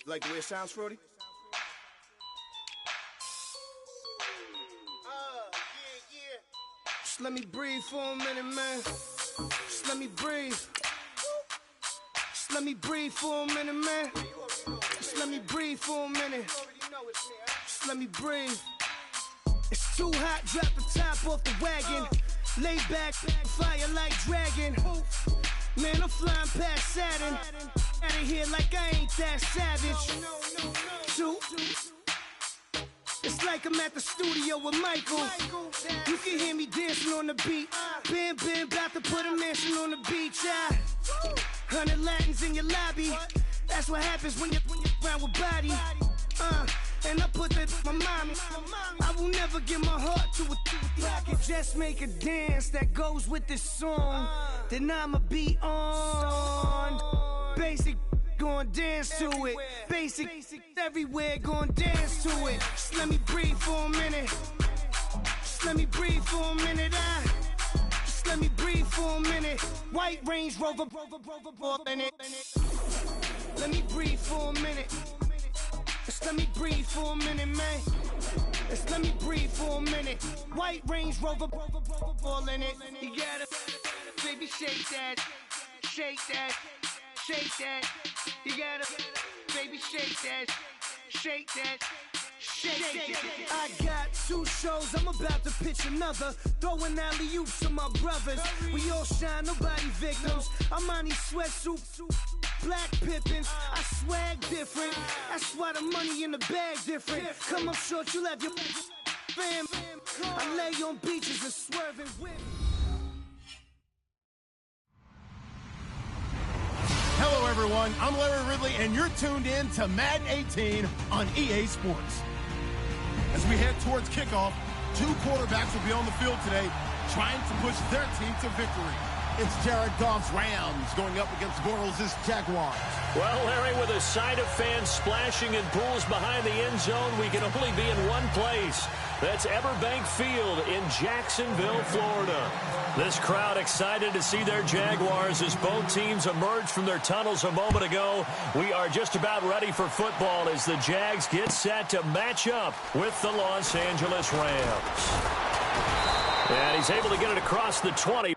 You like the way it sounds, Frody? Just let me breathe for a minute, man. Just let me breathe. Just let me breathe for a minute, man. Just let me breathe for a minute. Just let me breathe. It's too hot, drop the top off the wagon. Lay back, fire like dragon. Man, I'm flying past Saturn. Out of here like I ain't that savage. Two. It's like I'm at the studio with Michael. You can hear me dancing on the beat. Bam, about to put a mansion on the beach. 100 Latins in your lobby. That's what happens when you're around with body. And I put that my mommy. I will never give my heart to a I can just make a dance that goes with this song. Then I'ma be on. Basic, gon' dance to it. Basic, everywhere, gon' dance to it. Just let me breathe for a minute. Just let me breathe for a minute. Just let me breathe for a minute. White Range Rover, in it. Let me breathe for a minute. Just let me breathe for a minute, man. Just let me breathe for a minute. White Range Rover, all in it. You gotta, baby, shake that, shake that, shake that. You gotta, baby, shake that, shake that. Shake it. I got 2 shows, I'm about to pitch another. Throwing alley-oops to my brothers. We all shine, nobody victims. I'm on these sweatsuits, black Pippins. I swag different. That's why the money in the bag different. Come up short, you'll have your fam. I lay on beaches and swerving whip. Hello, everyone. I'm Larry Ridley, and you're tuned in to Madden 18 on EA Sports. As we head towards kickoff, 2 quarterbacks will be on the field today trying to push their team to victory. It's Jared Goff's Rams going up against Bortles' Jaguars. Well, Larry, with a sight of fans splashing in pools behind the end zone, we can only be in one place. That's Everbank Field in Jacksonville, Florida. This crowd excited to see their Jaguars as both teams emerged from their tunnels a moment ago. We are just about ready for football as the Jags get set to match up with the Los Angeles Rams. And he's able to get it across the 20.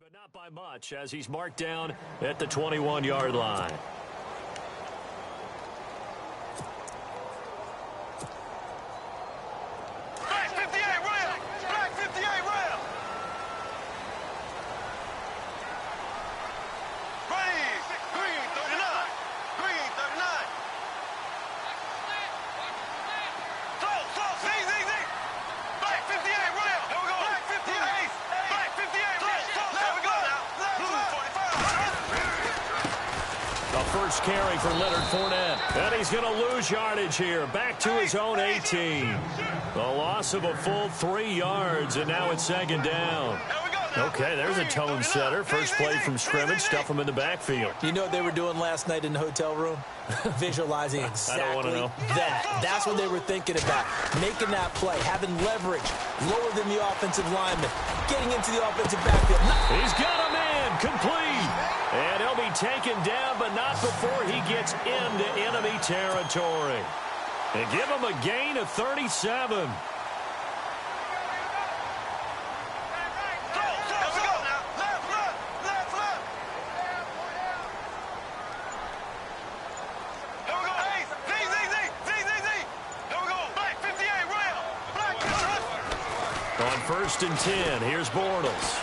But not by much, as he's marked down at the 21-yard line. Black 58 rail! Black 58 rail! Green 39! Green 39! Slow, easy! Black 58 rail! There we go! Black 58! Black 58 rail! There we go now! Blue 45! A first carry for Leonard Fournette. And he's going to lose yardage here. Back to his own 18. A loss of a full 3 yards, and now it's second down. There we go! Okay, there's a tone setter. First play from scrimmage, stuff them in the backfield. You know what they were doing last night in the hotel room? Visualizing exactly that. That's what they were thinking about. Making that play, having leverage, lower than the offensive lineman, getting into the offensive backfield. He's got a man, complete. And he'll be taken down, but not before he gets into enemy territory. And give him a gain of 37. On 1st and 10, here's Bortles.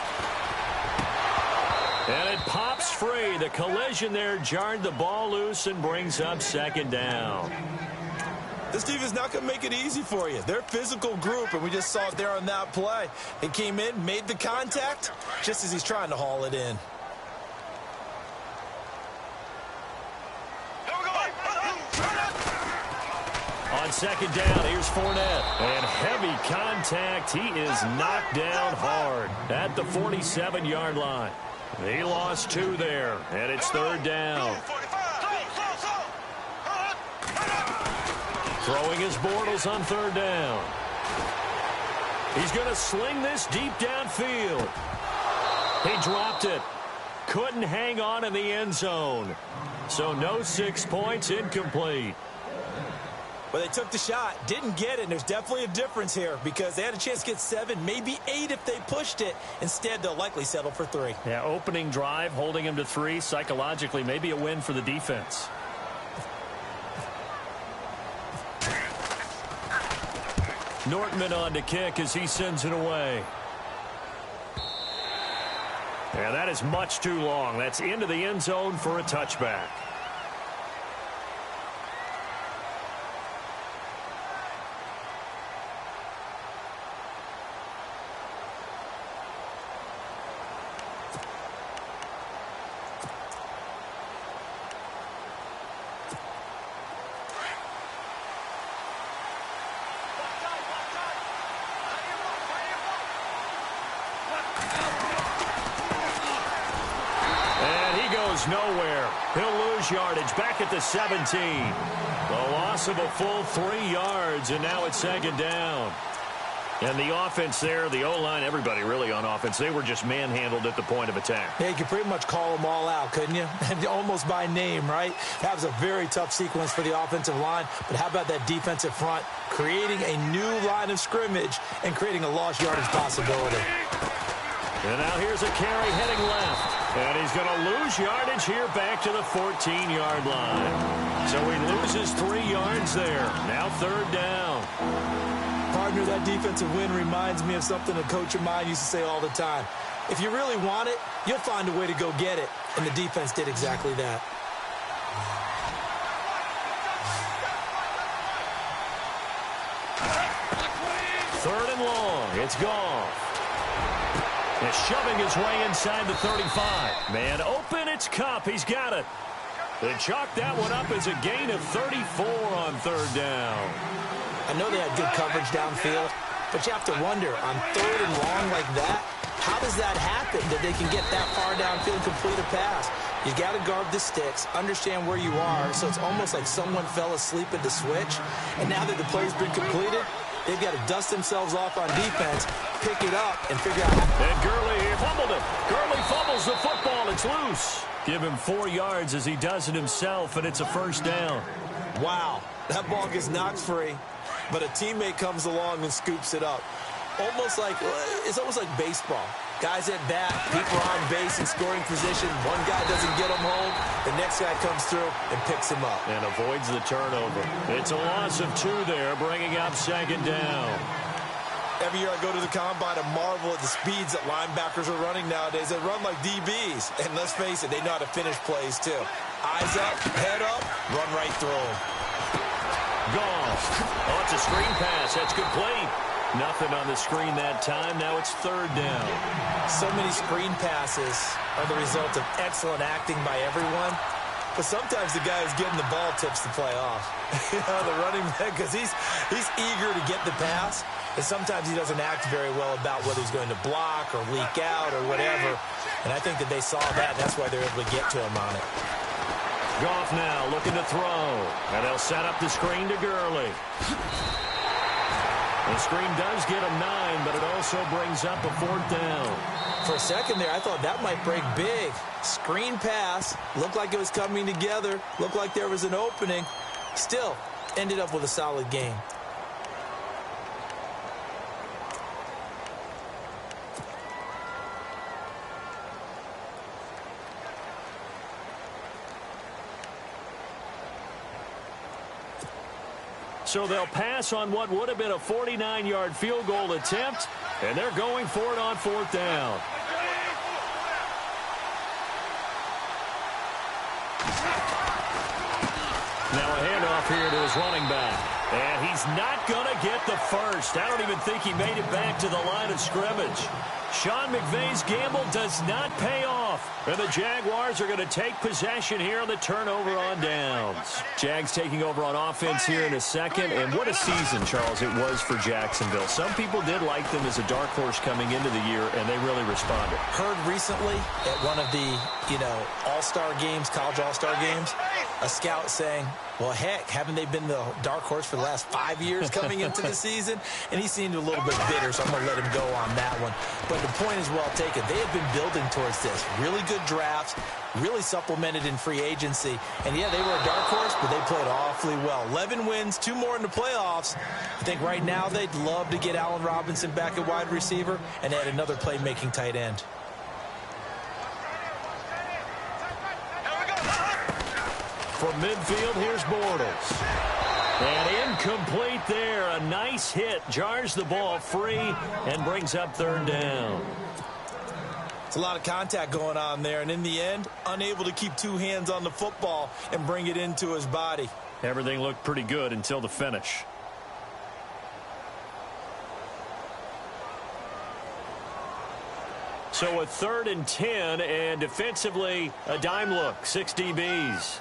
And it pops free. The collision there jarred the ball loose and brings up 2nd down. This defense not going to make it easy for you. They're a physical group, and we just saw it there on that play. He came in, made the contact, just as he's trying to haul it in. On 2nd down, here's Fournette. And heavy contact. He is knocked down hard at the 47-yard line. He lost 2 there, and it's 3rd down. Throwing his Bortles on 3rd down. He's going to sling this deep downfield. He dropped it. Couldn't hang on in the end zone. So no 6 points, incomplete. Well, they took the shot, didn't get it, and there's definitely a difference here because they had a chance to get 7, maybe 8 if they pushed it. Instead, they'll likely settle for 3. Yeah, opening drive, holding him to 3, psychologically, maybe a win for the defense. Nortman on to kick as he sends it away. Yeah, that is much too long. That's into the end zone for a touchback. Nowhere. He'll lose yardage back at the 17. The loss of a full 3 yards, and now it's 2nd down. And the offense there, the O-line, everybody really on offense, they were just manhandled at the point of attack. Yeah, you could pretty much call them all out, couldn't you? Almost by name, right? That was a very tough sequence for the offensive line. But how about that defensive front creating a new line of scrimmage and creating a lost yardage possibility? And now here's a carry heading left. And he's going to lose yardage here back to the 14-yard line. So he loses 3 yards there. Now 3rd down. Partner, that defensive win reminds me of something a coach of mine used to say all the time. If you really want it, you'll find a way to go get it. And the defense did exactly that. Third and long. It's Goff. And shoving his way inside the 35. Man open, it's Kupp. He's got it. They chalk that one up as a gain of 34 on 3rd down. I know they had good coverage downfield, but you have to wonder, on 3rd and long like that, how does that happen that they can get that far downfield and complete a pass? You got to guard the sticks, understand where you are, so it's almost like someone fell asleep at the switch, and now that the play's been completed, they've got to dust themselves off on defense, pick it up, and figure out how. And Gurley fumbled it. Gurley fumbles the football. It's loose. Give him 4 yards as he does it himself, and it's a 1st down. Wow, that ball gets knocked free, but a teammate comes along and scoops it up. It's almost like baseball. Guys at bat, people are on base in scoring position. One guy doesn't get him home. The next guy comes through and picks him up. And avoids the turnover. It's a loss of 2 there, bringing up 2nd down. Every year I go to the combine and marvel at the speeds that linebackers are running nowadays. They run like DBs. And let's face it, they know how to finish plays too. Eyes up, head up, run right through them. Goff. Oh, it's a screen pass. That's complete. Nothing on the screen that time. Now it's 3rd down. So many screen passes are the result of excellent acting by everyone. But sometimes the guy who's getting the ball tips the play off. You know, the running back, because he's eager to get the pass, and sometimes he doesn't act very well about whether he's going to block or leak out or whatever. And I think that they saw that, and that's why they're able to get to him on it. Goff now looking to throw, and they'll set up the screen to Gurley. The screen does get him 9, but it also brings up a 4th down. For a second there, I thought that might break big. Screen pass, looked like it was coming together, looked like there was an opening. Still, ended up with a solid game. So they'll pass on what would have been a 49-yard field goal attempt, and they're going for it on 4th down. Now a handoff here to his running back. And he's not going to get the first. I don't even think he made it back to the line of scrimmage. Sean McVay's gamble does not pay off. And the Jaguars are going to take possession here on the turnover on downs. Jags taking over on offense here in a second. And what a season, Charles, it was for Jacksonville. Some people did like them as a dark horse coming into the year, and they really responded. Heard recently at one of the, all-star games, college all-star games, a scout saying, well, heck, haven't they been the dark horse for the last 5 years coming into the season? And he seemed a little bit bitter, so I'm going to let him go on that one. But the point is well taken. They have been building towards this. Really good drafts, really supplemented in free agency. And, yeah, they were a dark horse, but they played awfully well. 11 wins, 2 more in the playoffs. I think right now they'd love to get Allen Robinson back at wide receiver and add another playmaking tight end. From midfield, here's Bortles. And incomplete there. A nice hit. Jars the ball free and brings up 3rd down. It's a lot of contact going on there. And in the end, unable to keep 2 hands on the football and bring it into his body. Everything looked pretty good until the finish. So a 3rd and 10, and defensively, a dime look. 6 DBs.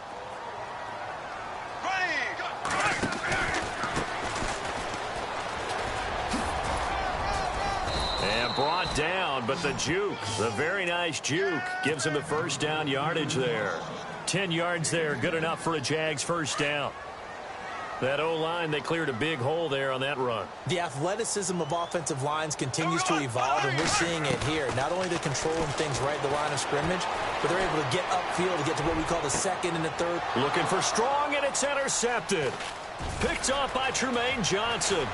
And brought down, but the juke, the very nice juke, gives him the 1st down yardage there. 10 yards there, good enough for a Jags 1st down. That O-line, they cleared a big hole there on that run. The athleticism of offensive lines continues to evolve, and we're seeing it here. Not only they're controlling things right at the line of scrimmage, but they're able to get upfield to get to what we call the 2nd and the 3rd. Looking for Strong, and it's intercepted. Picked off by Tremaine Johnson.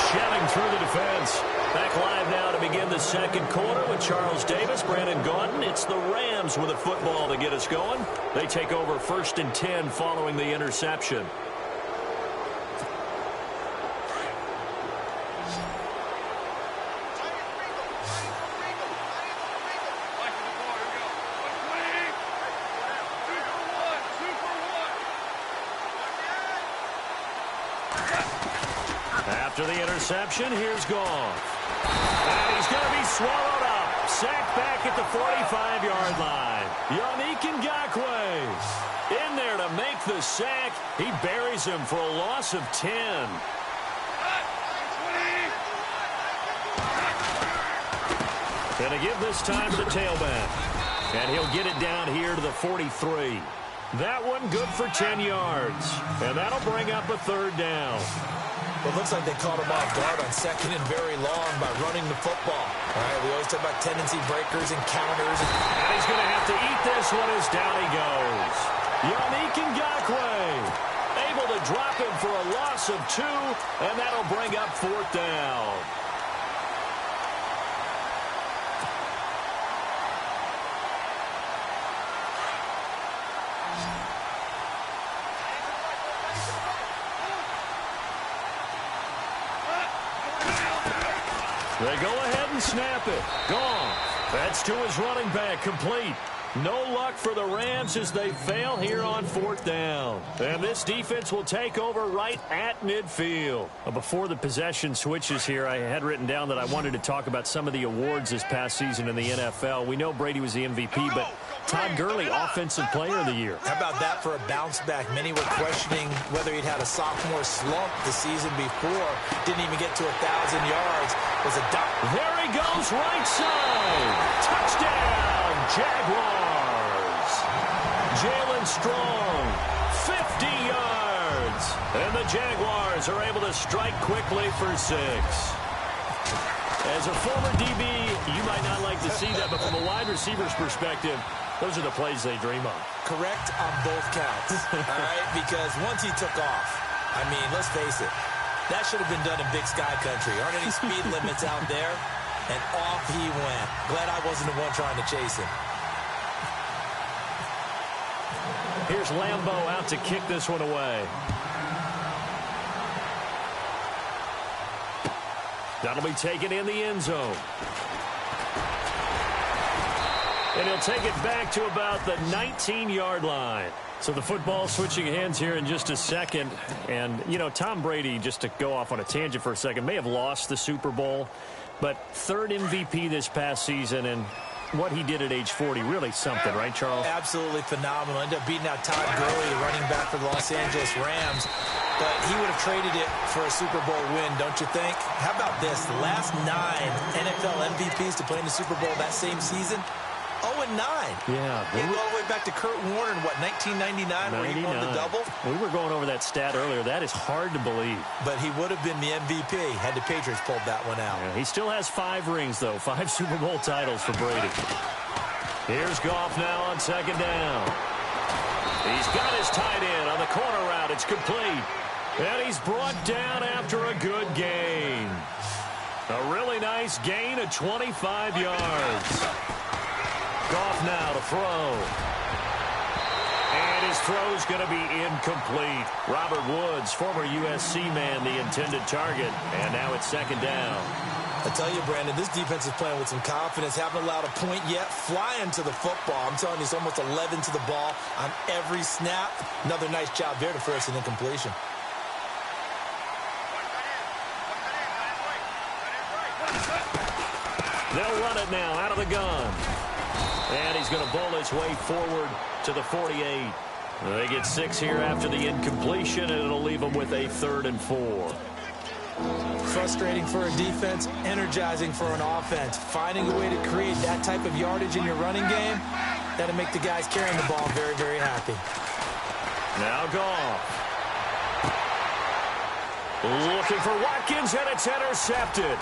Shelling through the defense. Back live now to begin the 2nd quarter with Charles Davis, Brandon Gaudin. It's the Rams with a football to get us going. They take over 1st and 10 following the interception. After the interception, here's Goff. And he's going to be swallowed up. Sacked back at the 45-yard line. Yannick Ngakoue in there to make the sack. He buries him for a loss of 10. Going to give this time to the tailback. And he'll get it down here to the 43. That one good for 10 yards. And that'll bring up a 3rd down. Well, it looks like they caught him off guard on 2nd and very long by running the football. All right, we always talk about tendency breakers and counters. And he's going to have to eat this one as down he goes. Yannick Ngakoue able to drop him for a loss of 2, and that'll bring up 4th down. They go ahead and snap it. Gone. That's to his running back, complete. No luck for the Rams as they fail here on 4th down. And this defense will take over right at midfield. Before the possession switches here, I had written down that I wanted to talk about some of the awards this past season in the NFL. We know Brady was the MVP, but Todd Gurley, Offensive Player of the Year. How about that for a bounce back? Many were questioning whether he'd had a sophomore slump the season before. Didn't even get to 1,000 yards. Was a There he goes, right side. Touchdown, Jaguars. Jalen Strong, 50 yards. And the Jaguars are able to strike quickly for 6. As a former DB, you might not like to see that, but from a wide receiver's perspective, those are the plays they dream of. Correct on both counts, all right? Because once he took off, I mean, let's face it, that should have been done in Big Sky Country. Aren't any speed limits out there? And off he went. Glad I wasn't the one trying to chase him. Here's Lambeau out to kick this one away. That'll be taken in the end zone. And he'll take it back to about the 19-yard line. So the football switching hands here in just a second. And, you know, Tom Brady, just to go off on a tangent for a second, may have lost the Super Bowl, but 3rd MVP this past season, and what he did at age 40, really something, right, Charles? Absolutely phenomenal. Ended up beating out Todd Gurley, the running back for the Los Angeles Rams. But he would have traded it for a Super Bowl win, don't you think? How about this? The last 9 NFL MVPs to play in the Super Bowl that same season, 0-9. Yeah. All the way back to Kurt Warner in, what, 1999, where he won the double? We were going over that stat earlier. That is hard to believe. But he would have been the MVP had the Patriots pulled that one out. Yeah, he still has 5 rings, though. 5 Super Bowl titles for Brady. Here's Goff now on 2nd down. He's got his tight end on the corner route. It's complete. And he's brought down after a good gain. A really nice gain of 25 yards. Goff now to throw. And his throw's going to be incomplete. Robert Woods, former USC man, the intended target. And now it's 2nd down. I tell you, Brandon, this defense is playing with some confidence. Haven't allowed a point yet. Flying to the football. I'm telling you, it's almost 11 to the ball on every snap. Another nice job there to force an incompletion. They'll run it now out of the gun. And he's going to bowl his way forward to the 48. They get 6 here after the incompletion, and it'll leave them with a 3rd and 4. Frustrating for a defense, energizing for an offense. Finding a way to create that type of yardage in your running game, that'll make the guys carrying the ball very, very happy. Now Goff. Looking for Watkins, and it's intercepted.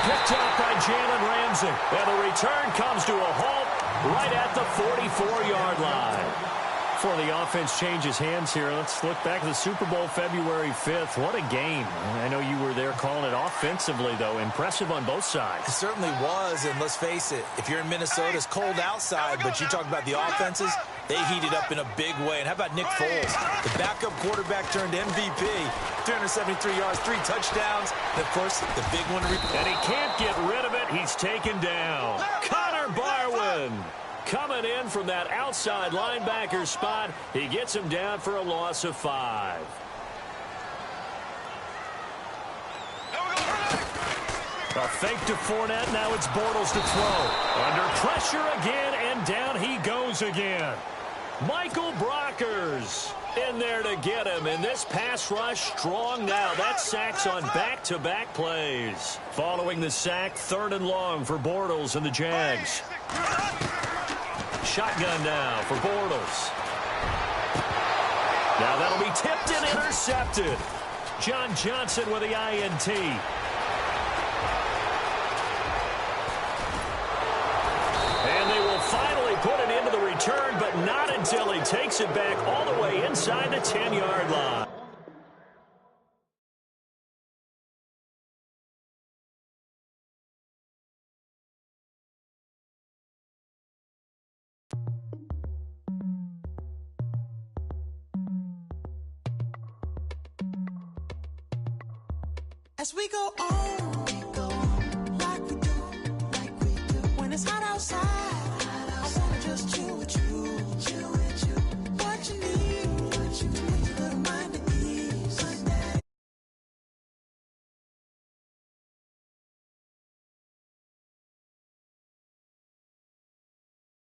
Picked up by Jalen Ramsey. And the return comes to a halt right at the 44-yard line. Before the offense changes hands here, let's look back at the Super Bowl February 5th. What a game. I know you were there calling it offensively, though. Impressive on both sides. It certainly was, and let's face it, if you're in Minnesota, it's cold outside, but you talk about the offenses, they heated up in a big way. And how about Nick Foles, the backup quarterback turned MVP, 373 yards, 3 touchdowns, and, of course, the big one. And he can't get rid of it. He's taken down. Connor Barwin coming in from that outside linebacker spot. He gets him down for a loss of 5. A fake to Fournette. Now it's Bortles to throw. Under pressure again, and down he goes again. Michael Brockers in there to get him. And this pass rush strong now. That sack's on back-to-back plays. Following the sack, 3rd and long for Bortles and the Jags. Shotgun now for Bortles. Now that'll be tipped and intercepted. John Johnson with the INT. And they will finally put it into the return, but not until he takes it back all the way inside the 10-yard line. As we go on